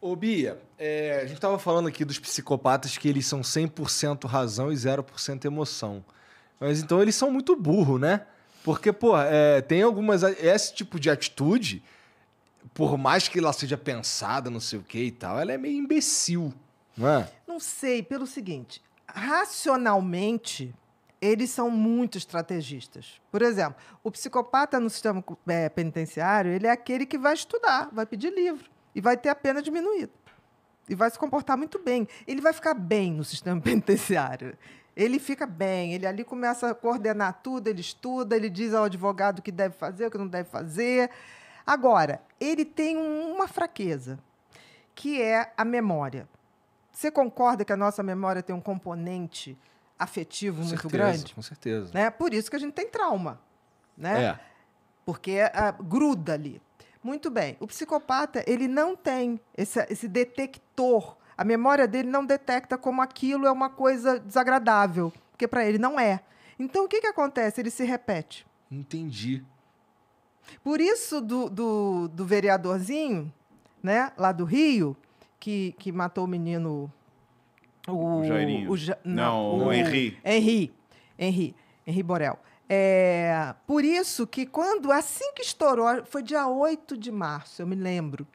Ô, Bia, a gente tava falando aqui dos psicopatas que eles são 100% razão e 0% emoção. Mas então eles são muito burros, né? Porque, pô, tem algumas... Esse tipo de atitude, por mais que ela seja pensada, não sei o que e tal, ela é meio imbecil, não é? Não sei, pelo seguinte, racionalmente, eles são muito estrategistas. Por exemplo, o psicopata no sistema penitenciário, ele é aquele que vai estudar, vai pedir livro e vai ter a pena diminuída. E vai se comportar muito bem. Ele vai ficar bem no sistema penitenciário. Ele fica bem, ele ali começa a coordenar tudo, ele estuda, ele diz ao advogado o que deve fazer, o que não deve fazer. Agora, ele tem uma fraqueza, que é a memória. Você concorda que a nossa memória tem um componente afetivo muito grande? Com certeza. Né? Por isso que a gente tem trauma. Né? Porque gruda ali. Muito bem. O psicopata, ele não tem esse detector. A memória dele não detecta como aquilo é uma coisa desagradável, porque para ele não é. Então, o que acontece? Ele se repete. Entendi. Por isso, do vereadorzinho, né, lá do Rio, que matou o menino... O Jairinho. O Henri. Henri Borel. Por isso que assim que estourou, foi dia 8 de março, eu me lembro,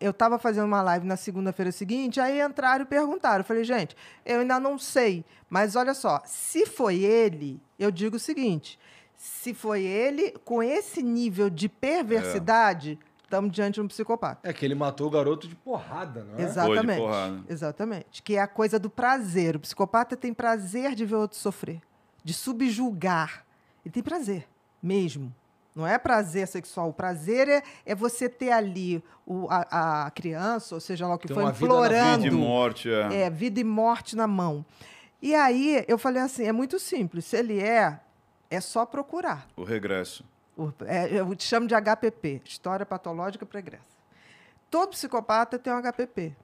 eu estava fazendo uma live na segunda-feira seguinte, aí entraram e perguntaram. Eu falei, gente, eu ainda não sei, mas olha só, se foi ele, eu digo o seguinte, se foi ele, com esse nível de perversidade, estamos diante de um psicopata. Que ele matou o garoto de porrada, não é? Exatamente. Foi de porrada. Exatamente. Que é a coisa do prazer. O psicopata tem prazer de ver o outro sofrer, de subjugar. Ele tem prazer, mesmo. Não é prazer sexual. O prazer é você ter ali a criança, ou seja lá o que foi, implorando. Vida e morte. Vida e morte na mão. E aí, eu falei assim, é muito simples. Se ele é só procurar. O regresso. Eu te chamo de HPP, História Patológica Pregressa. Todo psicopata tem um HPP.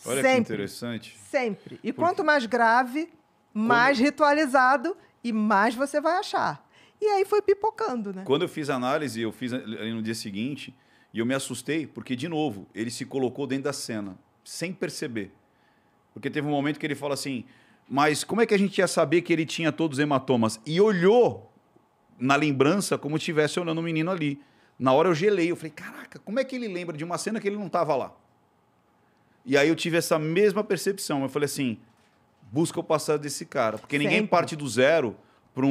Olha sempre, que interessante. Sempre. E quanto mais grave, mais ritualizado e mais você vai achar. E aí foi pipocando, né? Quando eu fiz a análise, eu fiz ali no dia seguinte, e eu me assustei, porque, de novo, ele se colocou dentro da cena, sem perceber. Porque teve um momento que ele fala assim, mas como é que a gente ia saber que ele tinha todos os hematomas? E olhou na lembrança como se estivesse olhando o menino ali. Na hora eu gelei, eu falei, caraca, como é que ele lembra de uma cena que ele não estava lá? E aí eu tive essa mesma percepção. Eu falei assim, busca o passado desse cara. Porque ninguém parte do zero para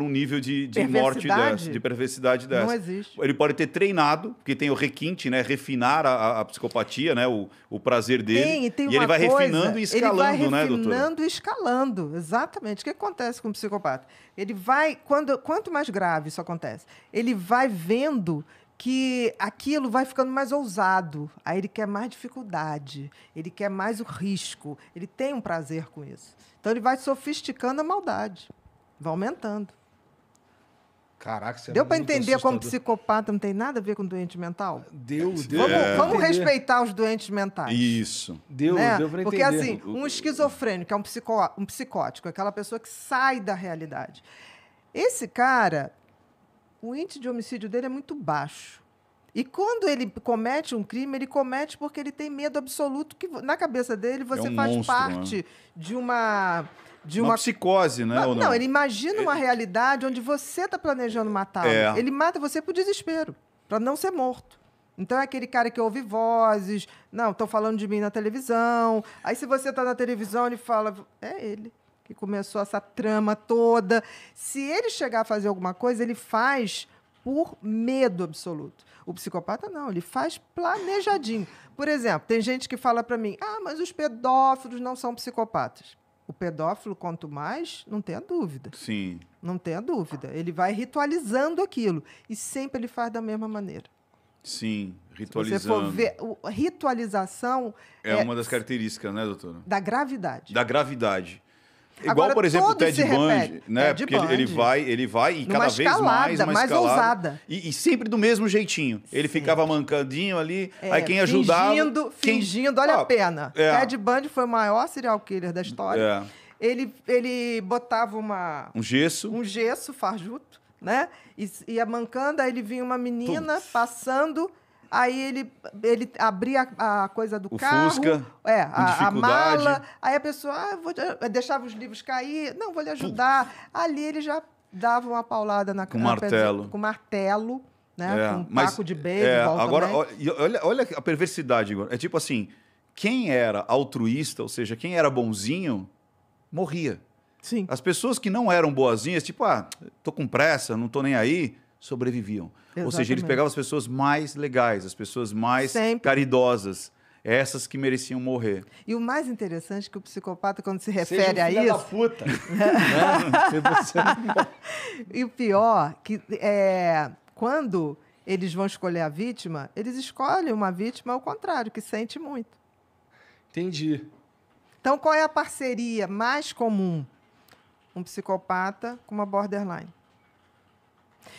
um nível de morte dessa, de perversidade dessa. Não existe. Ele pode ter treinado, porque tem o requinte, né? Refinar a psicopatia, né? O prazer dele. Tem e ele vai refinando e escalando, né, doutora? Ele vai refinando e escalando, exatamente. O que acontece com o psicopata? Ele vai, quanto mais grave isso acontece, ele vai vendo que aquilo vai ficando mais ousado. Aí ele quer mais dificuldade, ele quer mais o risco, ele tem um prazer com isso. Então ele vai sofisticando a maldade. Vai aumentando. Caraca, você deu para entender como psicopata não tem nada a ver com doente mental? Deu. Vamos respeitar os doentes mentais. Isso. Deu para entender. Porque assim, um esquizofrênico é um psicótico, aquela pessoa que sai da realidade. Esse cara, o índice de homicídio dele é muito baixo. E quando ele comete um crime, ele comete porque ele tem medo absoluto que na cabeça dele você faz monstro, parte, né, de uma psicose, né? Não, ele imagina uma realidade onde você está planejando matá-lo. Ele mata você por desespero, para não ser morto. Então é aquele cara que ouve vozes, não, estão falando de mim na televisão. Aí se você está na televisão, ele fala, é ele que começou essa trama toda. Se ele chegar a fazer alguma coisa, ele faz por medo absoluto. O psicopata não, ele faz planejadinho. Por exemplo, tem gente que fala para mim, mas os pedófilos não são psicopatas. O pedófilo, quanto mais, não tenha dúvida. Sim. Não tenha dúvida. Ele vai ritualizando aquilo. E sempre ele faz da mesma maneira. Sim, ritualizando. Se você for ver, ritualização é uma das características, né, doutora? Da gravidade. Da gravidade. Igual, agora, por exemplo, o Ted Bundy, né? Ted Porque ele vai e cada vez mais uma mais escalada. ousada. E sempre do mesmo jeitinho. Ele ficava mancadinho ali, aí quem ajudava... Fingindo, olha a pena. Ted Bundy foi o maior serial killer da história. Ele botava um gesso fajuto, né? E ia mancando, aí ele vinha uma menina passando, aí ele abria a coisa do O carro. Fusca, a dificuldade. mala. Aí a pessoa, deixava os livros cair. Não, vou lhe ajudar. Ali ele já dava uma paulada na Com martelo. Com martelo, né? Com um taco de beisebol agora, também. olha a perversidade, Igor. É tipo assim, quem era altruísta, ou seja, quem era bonzinho, morria. Sim. As pessoas que não eram boazinhas, tipo, tô com pressa, não tô nem aí, sobreviviam. Ou seja, eles Exatamente. pegavam as pessoas mais legais, as pessoas mais Sempre. caridosas, essas que mereciam morrer. E o mais interessante é que o psicopata, quando se Seja refere um a filho da isso... puta. Né? Se você não- E o pior, que quando eles vão escolher a vítima, eles escolhem uma vítima ao contrário, que sente muito. Entendi. Então, qual é a parceria mais comum? Um psicopata com uma borderline.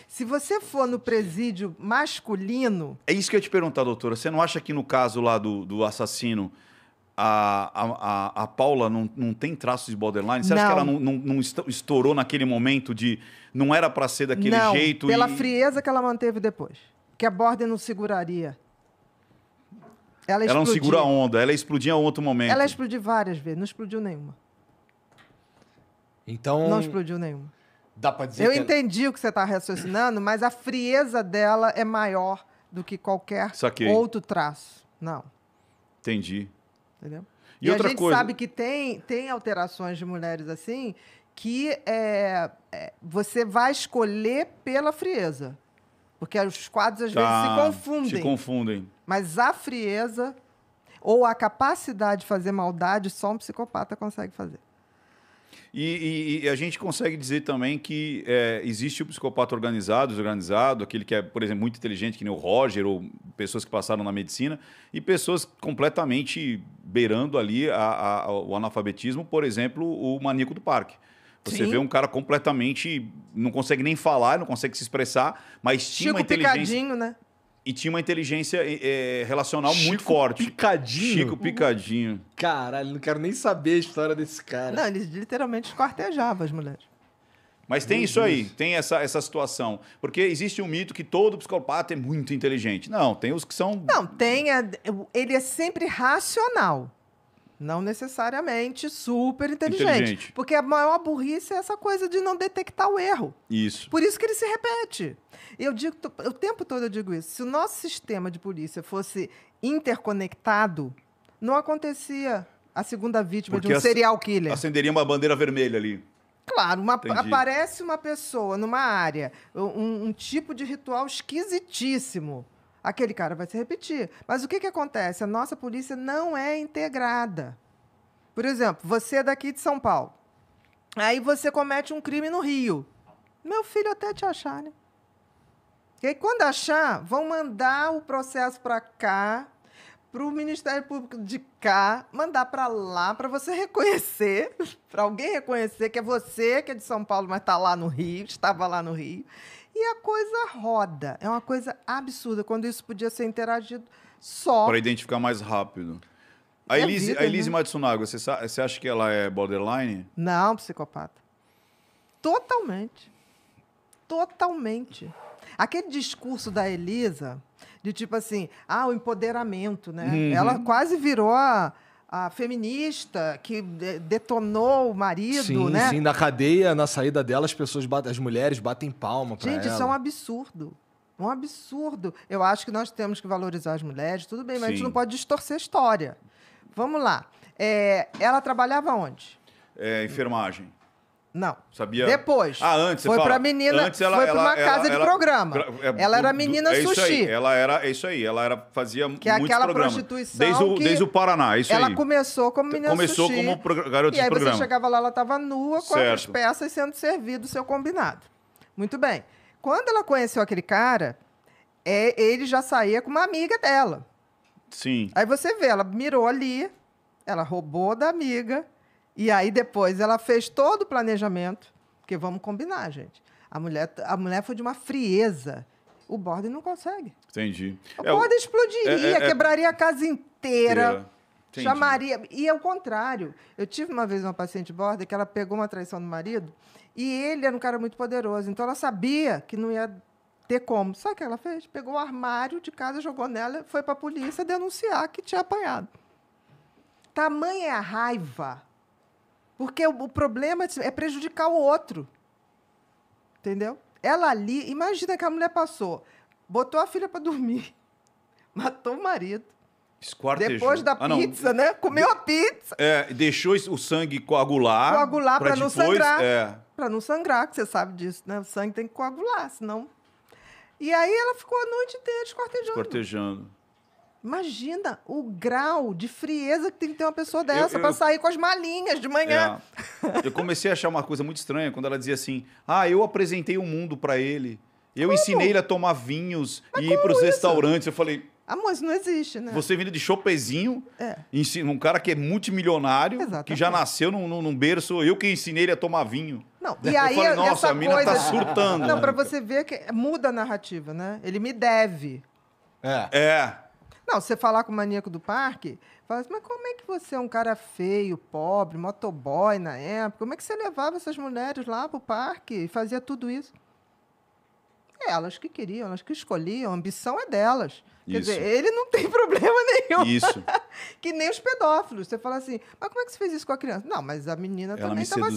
Se você for no presídio masculino... É isso que eu ia te perguntar, doutora. Você não acha que no caso lá do assassino, a Paula não tem traços de borderline? Você acha que ela não estourou naquele momento de... Não era para ser daquele não, jeito? Pela frieza que ela manteve depois. Que a border não seguraria. Ela não explodia. segura a onda, ela explodia em outro momento. Ela explodiu várias vezes, não explodiu nenhuma. Então, Não explodiu nenhuma. dá pra dizer Eu que... entendi o que você está raciocinando, mas a frieza dela é maior do que qualquer Saquei. outro traço. Não, Entendi. entendeu? E E outra a gente coisa- sabe que tem alterações de mulheres assim que você vai escolher pela frieza. Porque os quadros às vezes se confundem. Se confundem. Mas a frieza ou a capacidade de fazer maldade só um psicopata consegue fazer. E a gente consegue dizer também que existe o psicopata desorganizado, aquele que é, por exemplo, muito inteligente, que nem o Roger, ou pessoas que passaram na medicina, e pessoas completamente beirando ali o analfabetismo, por exemplo, o maníaco do parque. Você Sim. vê um cara completamente... Não consegue nem falar, não consegue se expressar, mas tinha uma Chico inteligência... Picadinho, né? E tinha uma inteligência relacional muito Chico forte. Picadinho? Chico Picadinho. Caralho, não quero nem saber a história desse cara. Não, ele literalmente esquartejava as mulheres. Mas tem isso aí, tem essa situação. Porque existe um mito que todo psicopata é muito inteligente. Não, tem os que são... Não, ele é sempre racional. Não necessariamente super inteligente. Porque a maior burrice é essa coisa de não detectar o erro. Isso. Por isso que ele se repete. Eu digo, o tempo todo eu digo isso. Se o nosso sistema de polícia fosse interconectado, não acontecia a segunda vítima Porque de um serial killer. acenderia uma bandeira vermelha ali. Claro, Entendi. aparece uma pessoa numa área, um tipo de ritual esquisitíssimo. Aquele cara vai se repetir. Mas o que acontece? A nossa polícia não é integrada. Por exemplo, você é daqui de São Paulo. Aí você comete um crime no Rio. Meu filho até te achar, né? E aí, quando achar, vão mandar o processo para cá, para o Ministério Público de cá, mandar para lá, para você reconhecer, para alguém reconhecer que é você, que é de São Paulo, mas está lá no Rio, estava lá no Rio. E a coisa roda. É uma coisa absurda, quando isso podia ser interagido só. Para identificar mais rápido. A É Elise, vida, a Elise né? Matsunaga, você acha que ela é borderline? Não, psicopata. Totalmente. Totalmente. Aquele discurso da Elisa, de tipo assim, o empoderamento, né? Uhum. Ela quase virou a feminista que detonou o marido, Sim, né? sim, na cadeia, na saída dela, as mulheres batem palma pra Gente, ela. isso é um absurdo. Um absurdo. Eu acho que nós temos que valorizar as mulheres, tudo bem, mas a gente Sim. não pode distorcer a história. Vamos lá. Ela trabalhava onde? Enfermagem. Não. Sabia? Depois. Antes, você foi fala. para menina, Antes foi para uma casa de programa. Ela era menina é isso sushi. aí, é isso aí. Ela fazia Que é muitos aquela programas. prostituição Desde o Paraná, é isso ela aí. começou como menina Começou sushi. como garota E aí de programa. você chegava lá, ela estava nua com as Certo. peças sendo servido o seu combinado. Muito bem. Quando ela conheceu aquele cara, ele já saía com uma amiga dela. Sim. Aí você vê, ela mirou ali, ela roubou da amiga, e aí depois ela fez todo o planejamento, porque vamos combinar, gente. A mulher foi de uma frieza. O border não consegue. Entendi. O border explodiria, quebraria a casa inteira. Entendi. Chamaria. E é o contrário. Eu tive uma vez uma paciente border que ela pegou uma traição do marido e ele era um cara muito poderoso. Então ela sabia que não ia ter como. Sabe o que ela fez? Pegou o armário de casa, jogou nela, foi para a polícia denunciar que tinha apanhado. Tamanha é a raiva. Porque o problema é prejudicar o outro. Entendeu? Ela ali, imagina que a mulher passou, botou a filha para dormir, matou o marido. Esquartejou. Depois da pizza, né? Comeu a pizza. Deixou o sangue coagular. Coagular para não sangrar. Para não sangrar, que você sabe disso, né? O sangue tem que coagular, senão... E aí ela ficou a noite inteira esquartejando. Imagina o grau de frieza que tem que ter uma pessoa dessa para sair com as malinhas de manhã. Eu comecei a achar uma coisa muito estranha quando ela dizia assim, eu apresentei o mundo para ele. Eu ensinei ele a tomar vinhos e ir para os restaurantes. Eu falei... Amor, isso não existe, né? Você vindo de chopezinho, ensina um cara que é multimilionário, que já nasceu num berço, eu que ensinei ele a tomar vinho. Não, e aí eu falei, nossa, essa a mina coisa... tá surtando. Não, para você ver que muda a narrativa, né? Ele me deve. Não, você falar com o maníaco do parque, fala assim, mas como é que você é um cara feio, pobre, motoboy na época? Como é que você levava essas mulheres lá pro parque e fazia tudo isso? Elas que queriam, elas que escolhiam, a ambição é delas. Quer dizer, ele não tem problema nenhum. Isso. Que nem os pedófilos. Você fala assim, mas como é que você fez isso com a criança? Não, mas a menina ela também estava me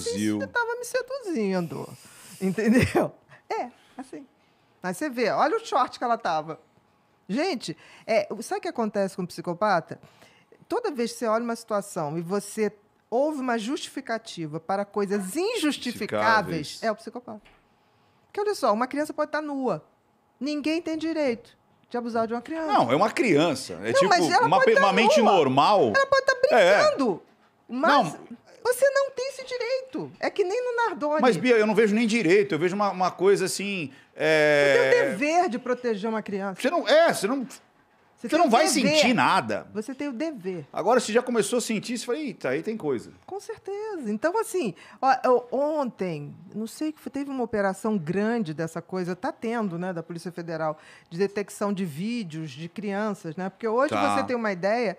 seduzindo. Entendeu? Assim. Mas você vê, olha o short que ela estava. Gente, sabe o que acontece com o psicopata? Toda vez que você olha uma situação e você ouve uma justificativa para coisas injustificáveis, é o psicopata. Porque, olha só, uma criança pode estar nua. Ninguém tem direito de abusar de uma criança. Não, é uma criança. É não, tipo uma mente normal. Ela pode estar brincando. Mas você não tem esse direito. É que nem no Nardoni. Mas, Bia, eu não vejo nem direito. Eu vejo uma coisa assim... Você tem o dever de proteger uma criança. Você não vai sentir nada. Você tem o dever. Agora, se já começou a sentir, você fala, eita, aí tem coisa. Com certeza. Então, assim, ontem, não sei, teve uma operação grande dessa coisa, está tendo, né, da Polícia Federal, de detecção de vídeos de crianças, né? Porque hoje você tem uma ideia,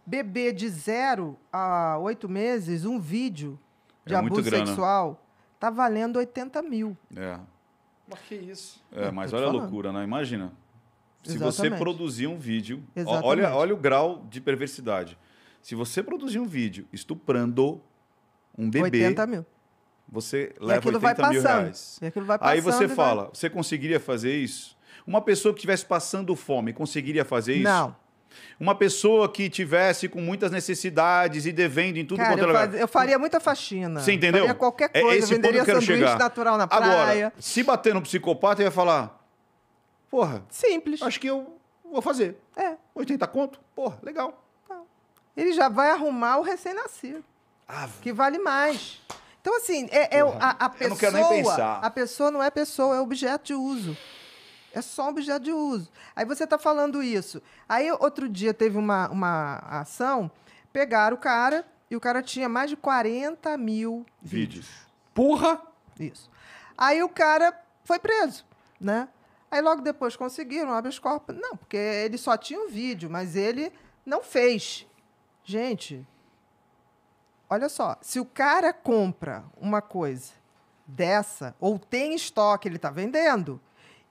bebê de 0 a 8 meses, um vídeo de abuso sexual, está valendo 80 mil. Mas que isso? Mas olha a loucura, né? Imagina. Se você produzir um vídeo... Exatamente. Olha o grau de perversidade. Se você produzir um vídeo estuprando um bebê... 80 mil. Você leva 80 mil reais. E aquilo vai passando. Aí você fala, você conseguiria fazer isso? Uma pessoa que estivesse passando fome conseguiria fazer isso? Não. Uma pessoa que tivesse com muitas necessidades e devendo em tudo quanto é lugar. Eu faria muita faxina. Você entendeu? Faria qualquer coisa, venderia sanduíche natural na praia. Agora, se bater no psicopata, ele vai falar... Porra. Simples. Acho que eu vou fazer. 80 conto? Porra, legal. Ele já vai arrumar o recém-nascido. Que vale mais. Então, assim, a pessoa... Eu não quero nem pensar. A pessoa não é pessoa, é objeto de uso. É só um objeto de uso. Aí você está falando isso. Aí, outro dia, teve uma ação, pegaram o cara, e o cara tinha mais de 40 mil vídeos. Porra! Isso. Aí o cara foi preso, né? Aí logo depois conseguiram habeas corpus. Não, porque ele só tinha um vídeo, mas ele não fez. Gente, olha só, se o cara compra uma coisa dessa, ou tem estoque, ele está vendendo,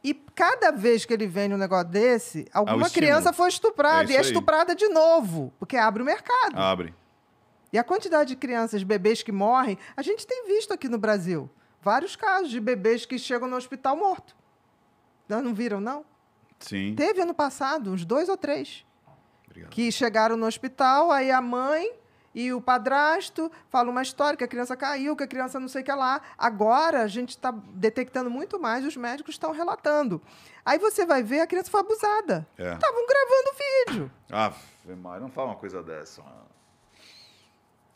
e cada vez que ele vende um negócio desse, alguma criança foi estuprada, e é estuprada de novo, porque abre o mercado. Abre. E a quantidade de crianças, bebês que morrem, a gente tem visto aqui no Brasil vários casos de bebês que chegam no hospital morto. Não viram, não? Sim. Teve ano passado, uns 2 ou 3. Obrigado. Que chegaram no hospital, aí a mãe e o padrasto falam uma história que a criança caiu, que a criança não sei o que lá. Agora, a gente está detectando muito mais, os médicos estão relatando. Aí você vai ver, a criança foi abusada. Estavam gravando vídeo. Não fala uma coisa dessa.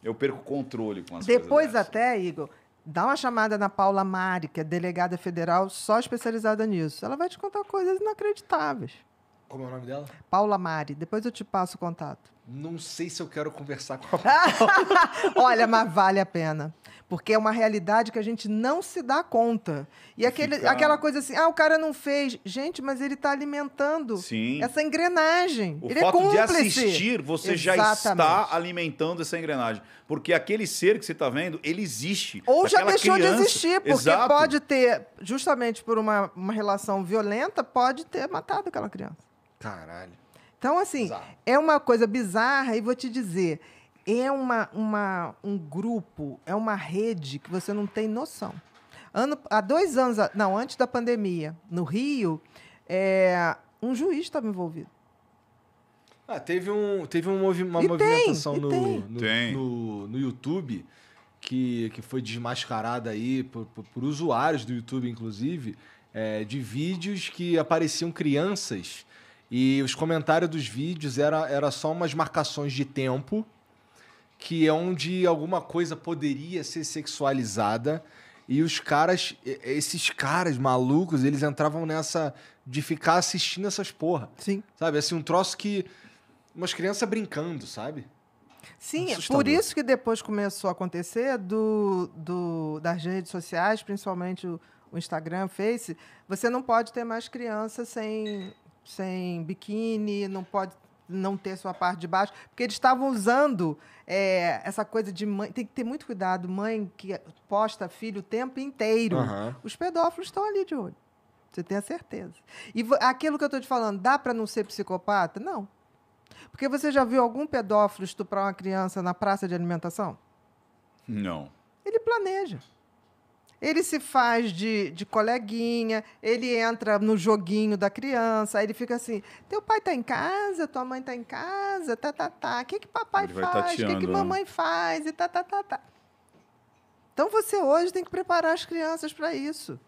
Eu perco o controle com as coisas Depois dessa. até, Igor... Dá uma chamada na Paula Mari, que é delegada federal só especializada nisso. Ela vai te contar coisas inacreditáveis. Como é o nome dela? Paula Mari. Depois eu te passo o contato. Não sei se eu quero conversar com a Olha, mas vale a pena. Porque é uma realidade que a gente não se dá conta. E aquela coisa assim, o cara não fez. Gente, mas ele está alimentando Sim. essa engrenagem. O ele fato é cúmplice. de assistir, você já está alimentando essa engrenagem. Porque aquele ser que você está vendo, ele existe. Ou já Aquela deixou criança... de existir, porque Exato. pode ter, justamente por uma relação violenta, pode ter matado aquela criança. Caralho. Então, assim, Bizarro. é uma coisa bizarra e vou te dizer, é um grupo, é uma rede que você não tem noção. Há 2 anos, não, antes da pandemia, no Rio, um juiz estava envolvido. Teve uma E movimentação tem. no YouTube que foi desmascarada aí por usuários do YouTube, inclusive, de vídeos que apareciam crianças e os comentários dos vídeos era só umas marcações de tempo que é onde alguma coisa poderia ser sexualizada e esses caras malucos, eles entravam nessa de ficar assistindo essas porra. Sim. Sabe, assim, um troço que... Umas crianças brincando, sabe? Sim, Assustador. por isso que depois começou a acontecer das redes sociais, principalmente o Instagram, o Face, você não pode ter mais criança sem biquíni, não pode não ter sua parte de baixo, porque eles estavam usando essa coisa de mãe. Tem que ter muito cuidado, mãe que posta filho o tempo inteiro. Uhum. Os pedófilos estão ali de olho. Você tem a certeza. E aquilo que eu estou te falando, dá para não ser psicopata? Não. Porque você já viu algum pedófilo estuprar uma criança na praça de alimentação? Não. Ele planeja. Ele se faz de coleguinha, ele entra no joguinho da criança, aí ele fica assim, teu pai tá em casa, tua mãe tá em casa, tá. O que papai Ele vai faz? O que tateando, mamãe faz? E tá. Então você hoje tem que preparar as crianças para isso.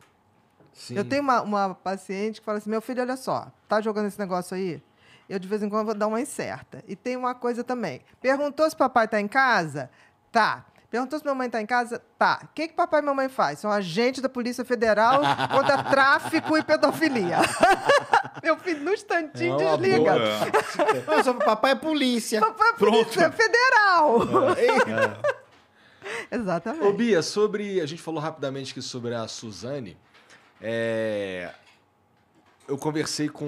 Sim. Eu tenho uma paciente que fala assim, meu filho, olha só, tá jogando esse negócio aí? Eu, de vez em quando, vou dar uma incerta. E tem uma coisa também. Perguntou se papai tá em casa? Tá. Perguntou se mamãe está em casa? Tá. O que papai e mamãe faz? São agentes da Polícia Federal contra tráfico e pedofilia. Meu filho, no instantinho, desliga. Nossa, papai é polícia. Papai é Polícia Federal. Exatamente. Ô, Bia, a gente falou rapidamente aqui sobre a Suzane. Eu conversei com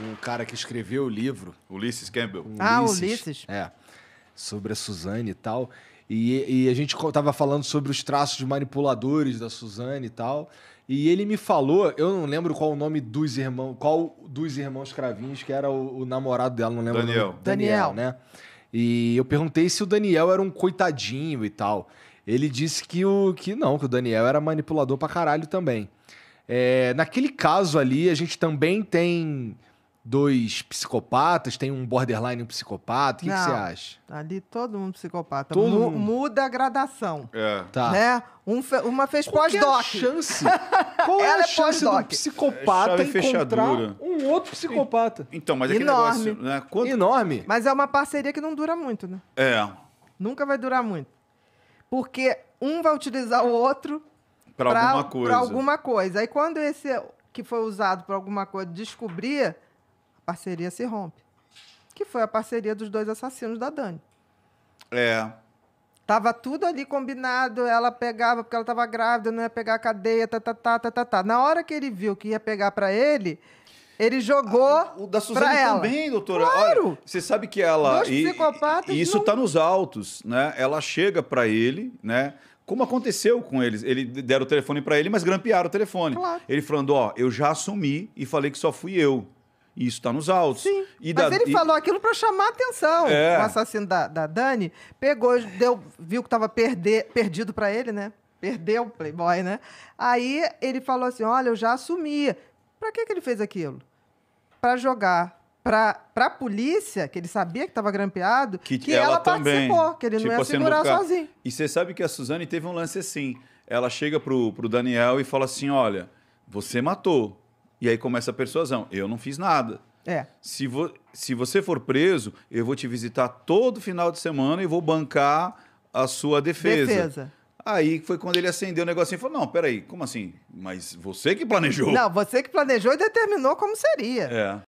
um cara que escreveu o livro. Ulisses Campbell. Ulisses. Sobre a Suzane e tal. E a gente tava falando sobre os traços manipuladores da Suzane e tal. E ele me falou, eu não lembro qual dos irmãos Cravinhos, que era o namorado dela, não lembro. Daniel. O nome. Daniel, né? E eu perguntei se o Daniel era um coitadinho e tal. Ele disse que o Daniel era manipulador pra caralho também. Naquele caso ali, a gente também tem 2 psicopatas, tem um borderline e um psicopata. O que você acha? Ali todo mundo psicopata. Todo mundo. Muda a gradação. Tá. Né? Uma fez pós-doc. Qual é Ela a é chance do pós-doc. psicopata Chave encontrar fechadura. um outro psicopata? Então, mas aquele Enorme. negócio... Né? Enorme. Mas é uma parceria que não dura muito, né? Nunca vai durar muito. Porque um vai utilizar o outro Pra alguma coisa. Pra alguma coisa. Aí quando esse que foi usado para alguma coisa descobrir, a parceria se rompe. Que foi a parceria dos 2 assassinos da Dani. Tava tudo ali combinado, ela pegava porque ela estava grávida, não ia pegar a cadeia, tá. Na hora que ele viu que ia pegar para ele jogou O da Suzane ela. também, doutora. Claro. Olha, você sabe que ela... 2 psicopatas E isso não- tá nos autos, né? Ela chega pra ele, né? Como aconteceu com eles. Ele deram o telefone pra ele, mas grampearam o telefone. Claro. Ele falando, eu já assumi e falei que só fui eu. E isso tá nos autos. Sim, E mas ele falou aquilo para chamar a atenção. O assassino da Dani pegou, viu que estava perdido para ele, né? Perdeu o Playboy, né? Aí ele falou assim, olha, eu já assumi. Para que ele fez aquilo? Para jogar para a polícia, que ele sabia que estava grampeado, que ela também, participou, que ele não ia assim, segurar ficar... sozinho. E você sabe que a Suzane teve um lance assim. Ela chega pro Daniel e fala assim, olha, você matou. E aí começa a persuasão. Eu não fiz nada. Se você for preso, eu vou te visitar todo final de semana e vou bancar a sua defesa. Aí foi quando ele acendeu o negocinho e falou, não, peraí, como assim? Mas você que planejou. Não, você que planejou e determinou como seria.